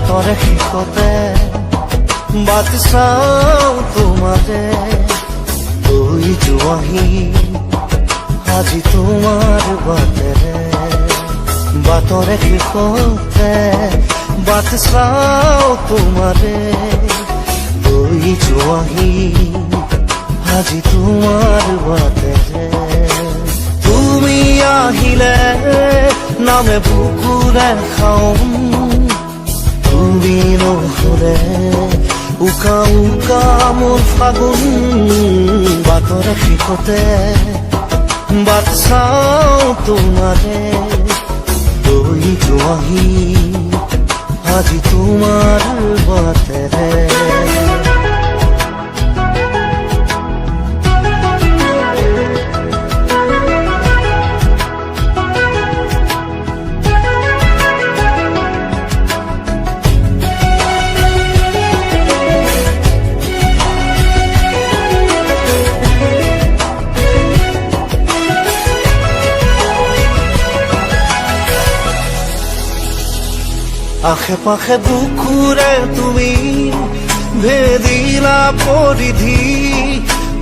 বাটৰে শেষতে বাট চাওঁ তোমাৰে গৈ যোৱাহি আজি তোমাৰ বাটেৰে বাটৰে শেষতে বাট চাওঁ তোমাৰে গৈ যোৱাহি আজি তোমাৰ বাটেৰে তুমি আহিলে নামে বুকুৰে খাওঁ তুমি নহলে উকা উকা মোৰ ফাগুন বাটৰে শেষতে বাট চাওঁ তোমাৰে গৈ যোৱাহি আজি তোমাৰ বাটেৰে আশে পাশে বুকুৰে তুমি ভেদিলা পৰিধি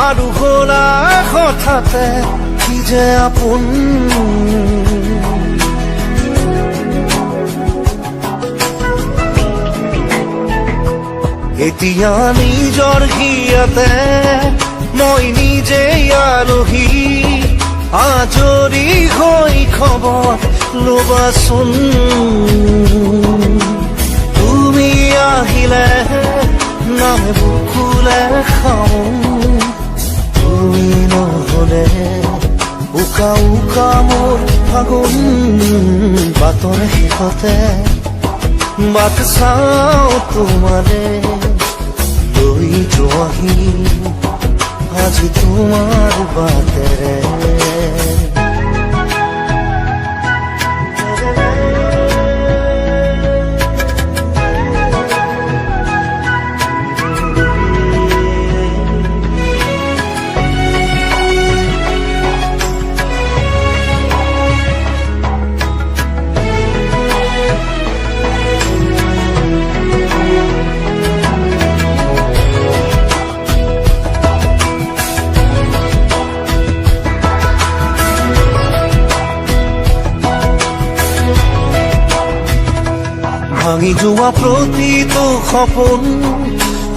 আৰু হলা হঠাতে কি যে আপোন এতিয়া নিজৰ হিয়াতে মই নিজেই আলহী আজৰি হৈ খবৰ ল'বাচোন তুমি আহিলে নামে বুকুলে খাওঁ তুমি নহলে উকা উকা মোৰ ফাগুন বাটৰে শেষতে বাট চাওঁ তোমাৰে লৈ যোৱাহি আজি তোমাৰ বাটেৰে ভাঙি যোৱা প্ৰতিটো সপোন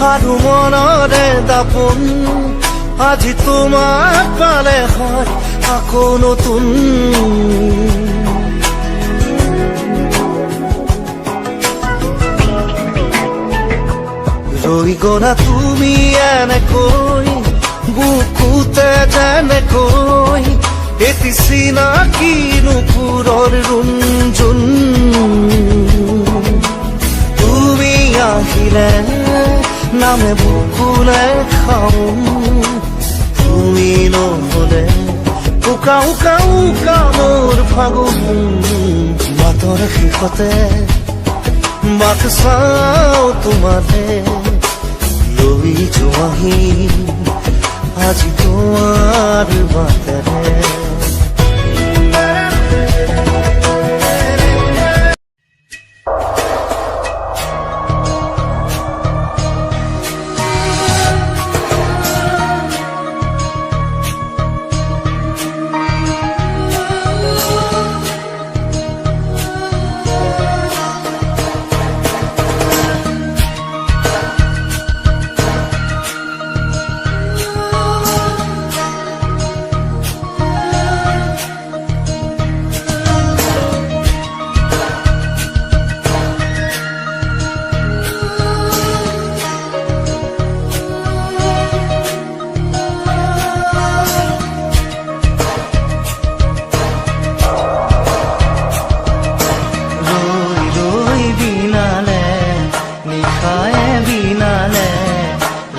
আৰু মনৰে দাপোন আজি তোমাক পালে হয় আকৌ নতুন ৰৈ গলা তুমি এনেকৈ বুকুতে যেনেকৈ এটি চিনাকি নুপুৰৰ ৰুণজুন আহিলে নামে বুকুলে খাওঁ তুমি নহলে উকা উকা উকা মোৰ ফাগুন বাটৰে শেষতে বাট চাওঁ তোমাৰে লৈ যোৱাহি আজি তোমাৰ বাটেৰে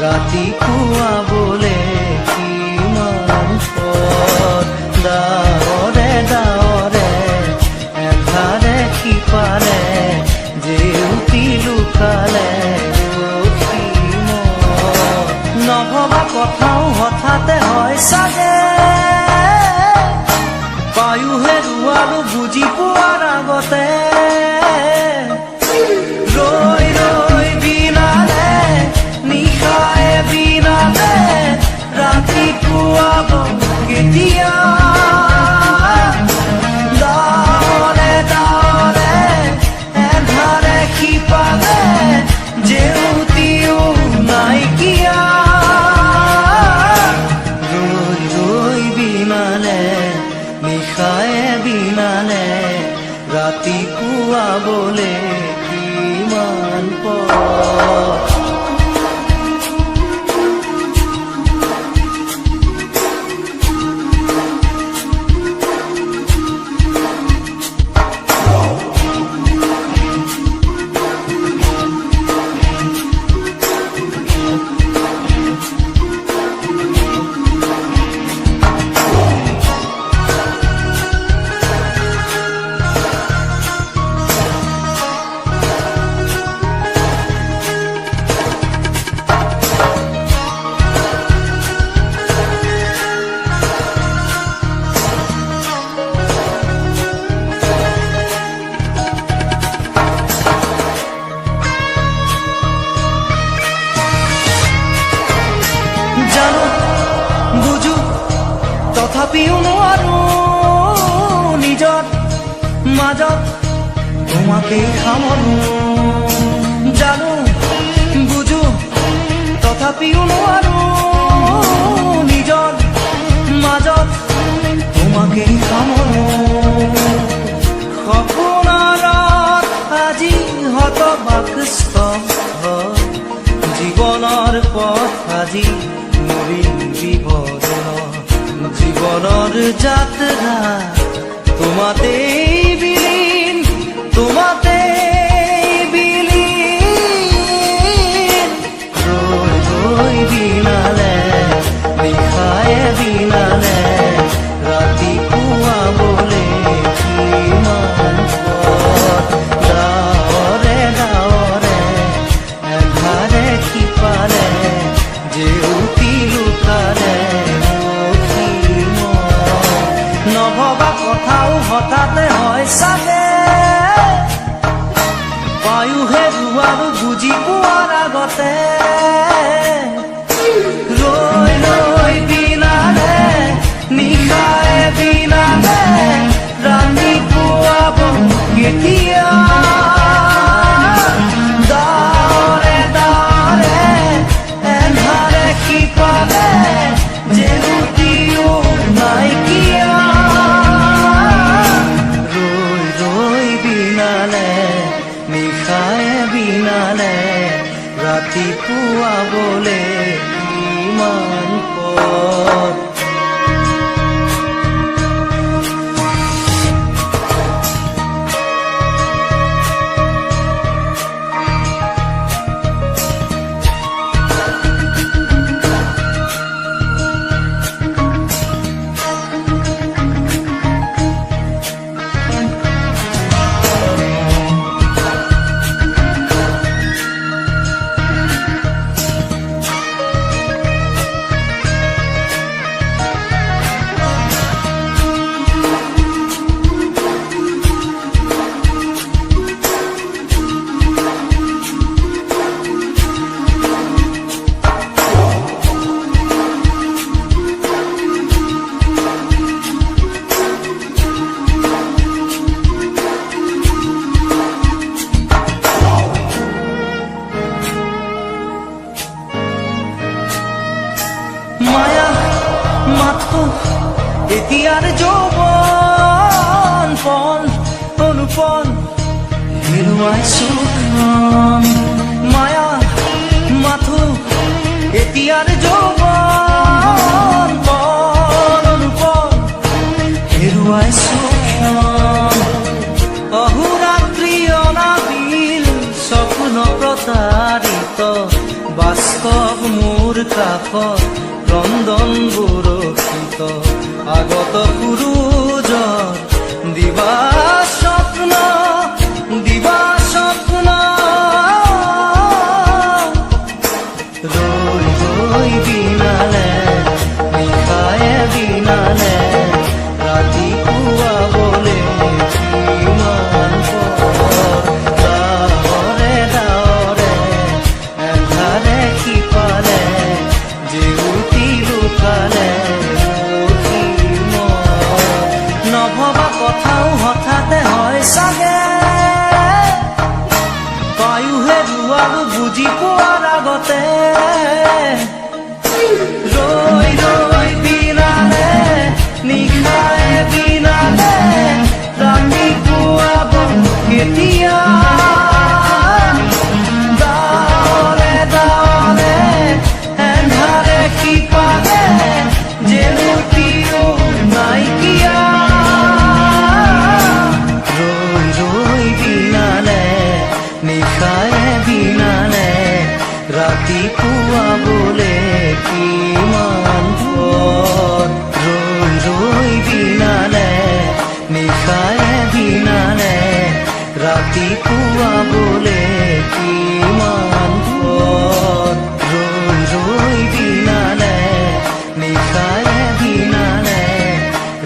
ৰাতিপুৱা বোলে কিমান ডাৱৰে ডাৱৰে এন্ধাৰে সিপাৰে জেউতি লুকালে নভবা কথাও হঠাতে হয় চাগে পায়ো হেৰুৱালো বুজি পোৱাৰ আগতে ৰাতিপুৱা বলে কিমান পথ জানো বুঝো তথাপিও নোৱাৰো নিজৰ মাজত তোমাকেই সামৰো জানো বুঝো তথাপিও নোৱাৰো নিজৰ মাজত তোমাকেই সামৰো সপোনত আজি হতবাকস্তব্ধ জীৱনৰ পথ আজি নবীন বিৱৰণ জীৱনৰ যাত্ৰা তোমাতেই বিলীন তোমাতেই বিলীন ৰৈ ৰৈ বিনালে নিশায়ে বিনালে ৰাতিপুৱা বলে কিমান পথ ডাৱৰে ডাৱৰে এন্ধাৰে সিপাৰে জেউতি লুকালে নভবা কথাও হঠাতে হয় চাগে পায়ুহে আৰু বুজি পোৱাৰ আগতে ৰৈ ৰৈ বিনালে নিশায়ে বিনালে ৰাতিপুৱা কেতিয়া ডাৱৰে ডাৱৰে এন্ধাৰে সিপাৰে জেউতিও নাইকিয়া ৰৈ ৰৈ বিনালে নিশায়ে বিনালে ৰাতিপুৱা বলে কিমান পথ মায়া মাথো এতিয়াৰ যৌৱন পল অনুপল হেৰুৱাইছো মায়া মাথো এতিয়াৰ যৌৱন পল অনুপল হেৰুৱাইছো অহোৰাত্ৰি অনাবিল স্বপ্ন প্ৰতাৰিত বাস্তৱ মোৰ কাষত ক্ৰন্দন বুৰক্ষিত আগত সূৰুজৰ দিবা স্বপ্ন ৰৈ ৰৈ বিনালে নিশায়ে বিনালে ৰাতিপুৱা বলে কিমান পথ ডাৱৰে ডাৱৰে এন্ধাৰে সিপাৰে জেউতি লুকালে দিনালে ৰাতিপুৱা বোলে কিমান পথ ৰৈ ৰৈ দিনালে নিশাৰে দিনালে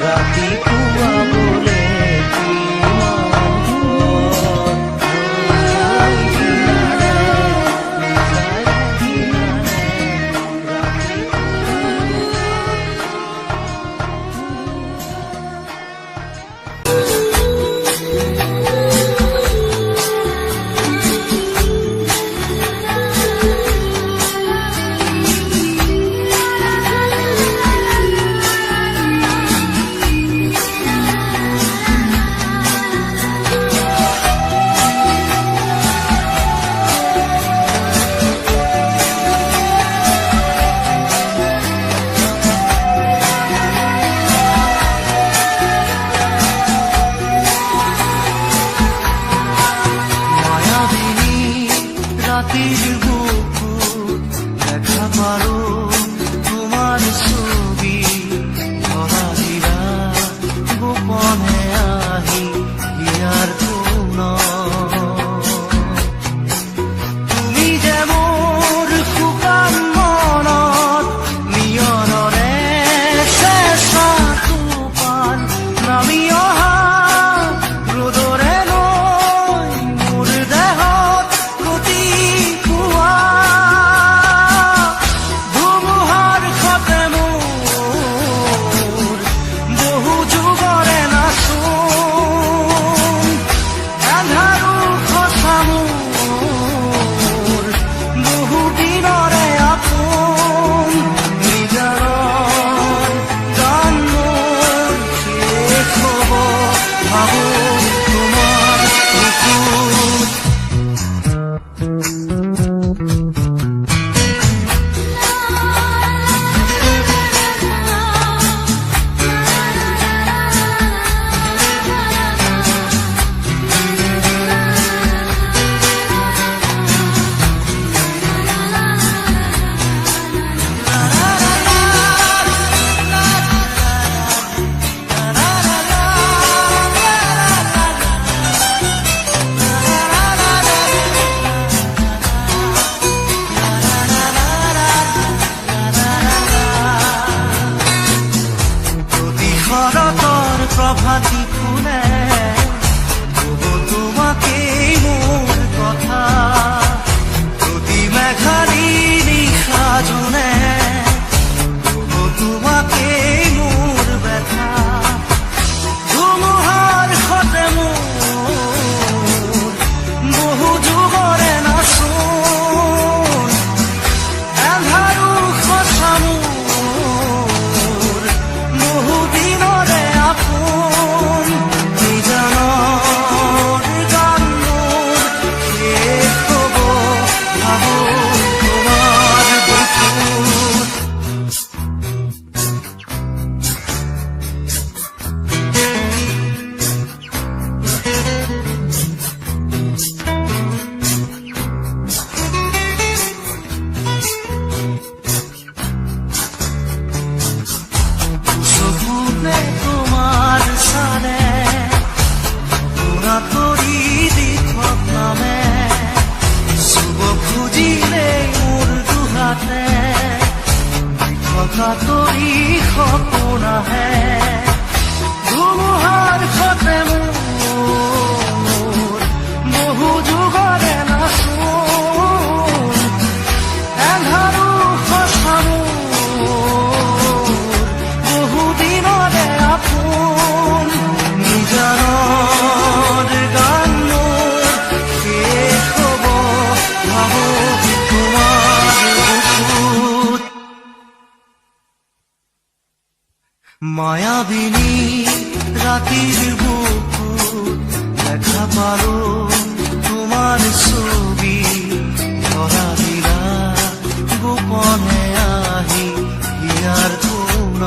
ৰাতিপুৱা বোলে কিমান পথ ৰৈ ৰৈ দিনালে নিশাৰে দিনালে রাতের বুকুত দেখা পারো তোমার ছবি ধরা দিলা গোপনে আহি ইয়ার কোন তুমি যে মোর শুকান মনত নিয়নৰে চেঁচা টোপাল নামি অহা ৰ'দৰে লৈ মোৰ দেহত প্ৰতিপুৱা ধুমুহাৰ সতে মোৰ বহু যুগৰে নাচোন আন্ধাৰো সঁচা মোৰ বহু দিনৰে আপোন নিজানৰ গান মোৰ শেষ হ'ব ভাবো তোমাৰ বুকুত শৰতৰ প্ৰভাতী ফুলে কব তোমাকেই মোৰ কথা প্ৰতি মেঘাৰী নিশা জোনে কব তোমাকেই মোৰ ব্যথা ধুমুহাৰ সতে মোৰ বহু যুগৰে নাচোন আন্ধাৰো সঁচা মোৰ বহু দিনৰে আপোন নিজানৰ গান মোৰ শেষ হ'ব ভাবো তোমাৰ বুকুত চকুতে তোমাৰ চালে পুৰা তৰি দিঠক নামে চুব খুজিলে মোৰ দুহাতে থকা তৰি সপোন আহে ধুমুহাৰ সতে মোৰ বহু যুগৰে নাচোন আন্ধাৰো সঁচা মোৰ বহু দিনৰে আপোন নিজানৰ গান মোৰ শেষ হ'ব ভাবো তোমাৰ বুকুত মায়াবিনী রাতের বুকুত দেখা পারো তোমার ছবি ধরা দিলা গোপনে আহি ইয়ার কোন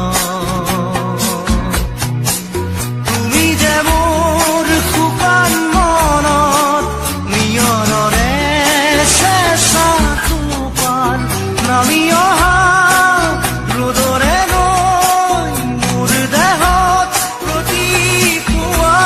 তুমি যে মোর শুকান মনত নিয়নৰে চেঁচা টোপাল নামি অহা ৰ'দৰে লৈ মোৰ দেহত প্ৰতিপুৱা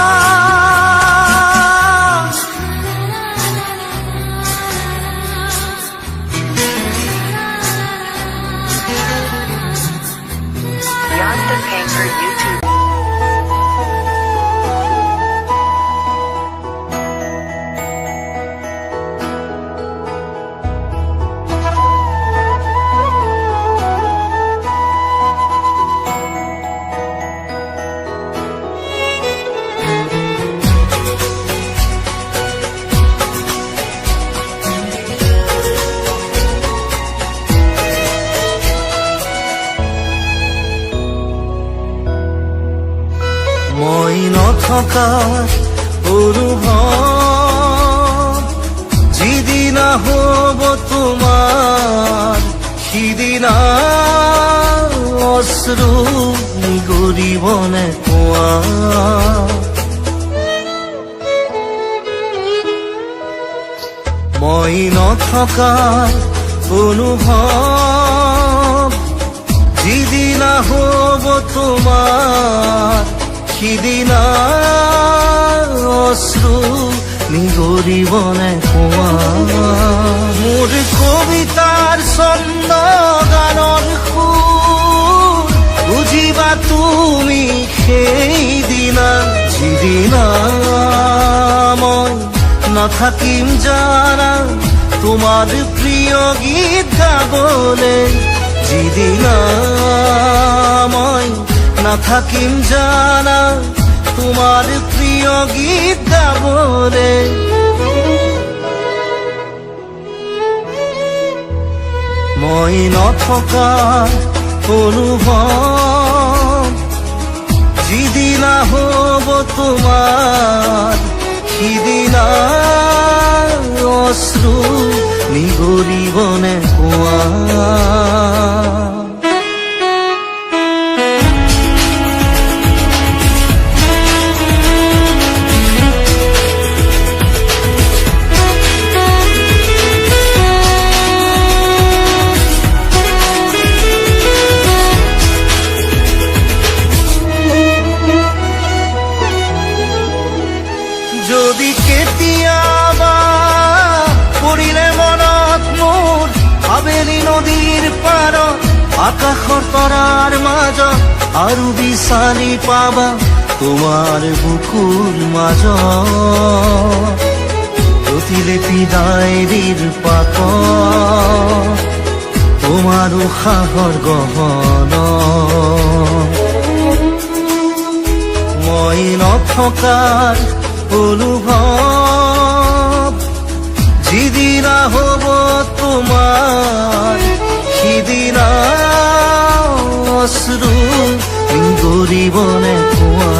থকাৰ অনুভৱ যিদিনা হ'ব তোমাৰ সিদিনা অশ্ৰু নিগৰিবনে কোৱা মই নথকাৰ অনুভৱ যিদিনা হ'ব তোমাৰ সিদিনা অশ্ৰু নিগৰিবনে কোৱা মোৰ কবিতাৰ ছন্দ গানৰ সুৰ বুজিবা তুমি সেইদিনা যিদিনা মই নাথাকিম জানা তোমাৰ প্ৰিয় গীত গাবলৈ যিদিনা মই নাথাকিম জানা তোমাৰ প্ৰিয় গীত গাবলৈ মই নথকাৰ অনুভৱ যিদিনা হ'ব তোমাৰ সিদিনা অশ্ৰু নিগৰিবনে কোৱা যদি কেতিয়াবা পৰিলে মনত মোৰ আবেলি নদীৰ পাৰত আকাশৰ তৰাৰ মাজত আৰু বিচাৰি পাবা তোমাৰ বুকুৰ মাজত প্ৰতিলিপি ডায়েৰীৰ পাতত তোমাৰ উশাহৰ গহনা মই নথকাৰ অনুভৱ যিদিনা হ'ব তোমাৰ সিদিনা অশ্ৰু নিগৰিবনে কোৱা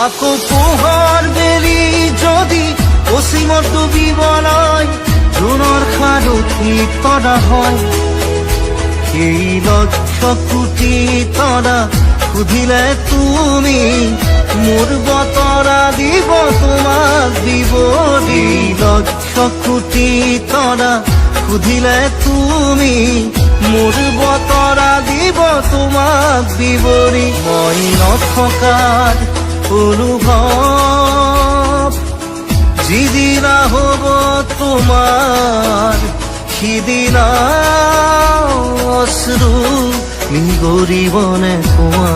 আকৌ পোহৰ বেলি যদি পশ্চিমত ডুবিবলৈ জোনৰ সাৰথি তৰা হয় সেই লক্ষ কোটি তৰা সুধিলে তুমি মোৰ বতৰা দিব তোমাক বিৱৰি লক্ষ কোটি তৰা সুধিলে তুমি মোৰ বতৰা দিব তোমাক বিৱৰি মই নথকাৰ অনুভৱ যিদিনা হ'ব তোমাৰ সিদিনা অশ্ৰু নিগৰিবনে কোৱা